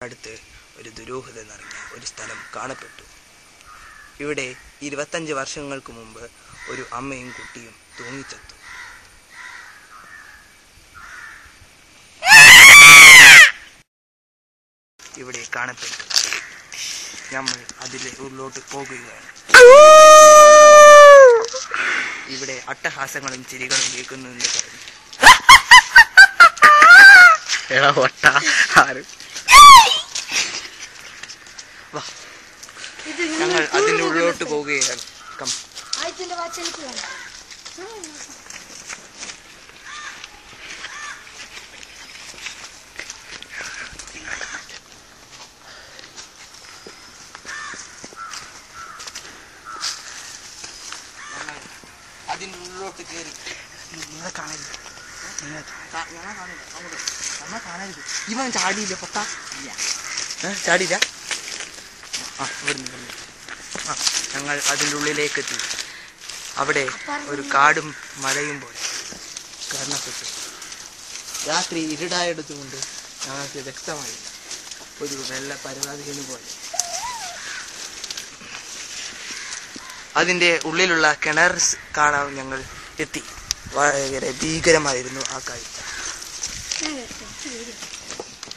അടുത്ത് ഒരു ദുരൂഹത നിറഞ്ഞ ഒരു സ്ഥലം കാണപ്പെട്ടു. ഇവിടെ 25 വർഷങ്ങൾക്ക് മുമ്പ് ഒരു അമ്മയും കുട്ടിയും തൂങ്ങിച്ചത്തു. ഇവിടെ കാണപ്പെട്ടു. നമ്മൾ അതിലെ ഉള്ളിലോട്ട് പോകുകയാണ്. ഇവിടെ അട്ടഹാസങ്ങളും ചിരികളും കേൾക്കുന്നു എന്ന് പറഞ്ഞു. ഞങ്ങൾ അതിൻ്റെ ഉള്ളിലോട്ട് പോവുകയാണ്. അതിൻ്റെ ഉള്ളിലോട്ട് കയറി. നിങ്ങളെ കാണരുത്, നമ്മളെ കാണരുത്. ഇവൻ ചാടിയില്ല, പൊത്താ ചാടിയില്ല. ഞങ്ങൾ അതിൻ്റെ ഉള്ളിലേക്ക് എത്തി. അവിടെ ഒരു കാടും മലയും പോലെ കാണപ്പെട്ടു. രാത്രി ഇരുടായെടുത്തുകൊണ്ട് ഞങ്ങൾക്ക് വ്യക്തമായില്ല. ഒരു വെള്ള പരവാതികന് പോലെ. അതിൻ്റെ ഉള്ളിലുള്ള കിണർ കാണാൻ ഞങ്ങൾ എത്തി. വളരെ ഭീകരമായിരുന്നു ആ കാഴ്ച.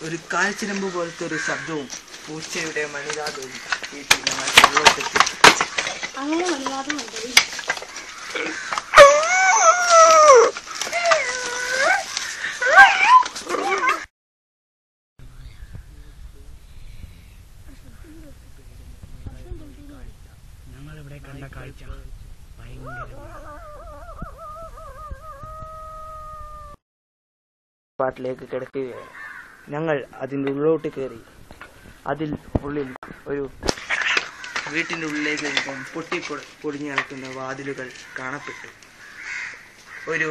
ഒരു കാൽച്ചിലമ്പ് പോലത്തെ ഒരു ശബ്ദവും പൂച്ചയുടെ മണിനാദവും വീട്ടിൽ ഞങ്ങൾ ഉള്ളോട്ടെത്തി. ഞങ്ങളിവിടെ കണ്ട കാഴ്ച പാട്ടിലേക്ക് കിടക്കുകയാണ്. ഞങ്ങൾ അതിൻ്റെ ഉള്ളിലോട്ട് കയറി. അതിൽ ഉള്ളിൽ ഒരു വീട്ടിൻ്റെ ഉള്ളിലേക്ക് പൊടിഞ്ഞു കിടക്കുന്ന വാതിലുകൾ കാണപ്പെട്ടു. ഒരു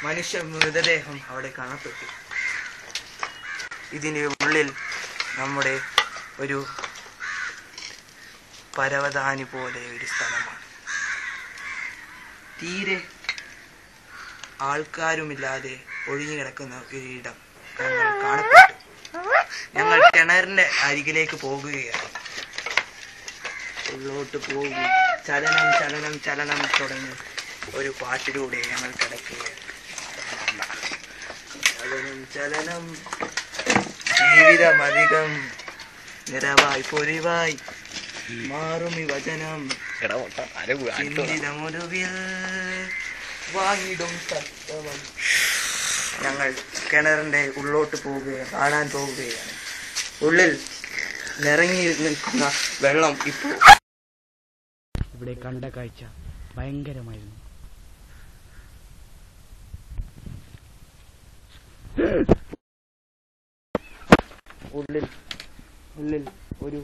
മനുഷ്യ മൃതദേഹം അവിടെ കാണപ്പെട്ടു. ഇതിന് ഉള്ളിൽ നമ്മുടെ ഒരു പരവതാനി പോലെ ഒരു സ്ഥലമാണ്. തീരെ ആൾക്കാരുമില്ലാതെ ഒഴിഞ്ഞു കിടക്കുന്ന ഒരിടം ഞങ്ങൾ കാണപ്പെട്ടു. ഞങ്ങൾ കിണറിന്റെ അരികിലേക്ക് പോകുകയാണ്. ഉള്ളോട്ട് പോകും. ചലനം ചലനം ചലനം തുടങ്ങി ഒരു പാട്ടിലൂടെ ഞങ്ങൾ കിടക്കുകയാണ്. ചലനം ചലനം ജീവിതമധികം നിറവായി പൊരിവായി മാറും ഈ വചനം ചിന്തിതമൊരുവിൽ വാങ്ങിടും സത്തമം. ഞങ്ങൾ കിണറിന്റെ ഉള്ളോട്ട് കാണാൻ പോവുകയാണ്. ഉള്ളിൽ നിറങ്ങി നിൽക്കുന്ന വെള്ളം ഇപ്പോൾ ഇവിടെ കണ്ട കാഴ്ച ഭയങ്കരമായിരുന്നു. ഉള്ളിൽ ഒരു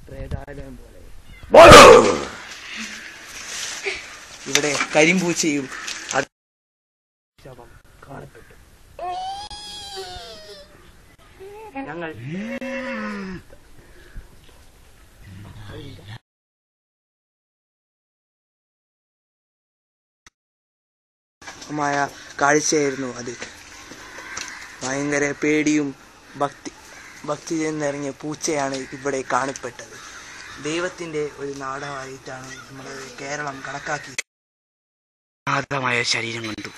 പ്രേതാലയം പോലെ. ഇവിടെ കരിമ്പൂച്ചയും ശവം കാണപ്പെട്ടു. ഞങ്ങൾ മായ കാഴ്ചയായിരുന്നു അത്. ഭയങ്കര പേടിയും ഭക്തി നിറഞ്ഞ പൂച്ചയാണ് ഇവിടെ കാണപ്പെട്ടത്. ദൈവത്തിന്റെ ഒരു നാടായിട്ടാണ് നമ്മുടെ കേരളം കണക്കാക്കി. ശരീരം കണ്ടു.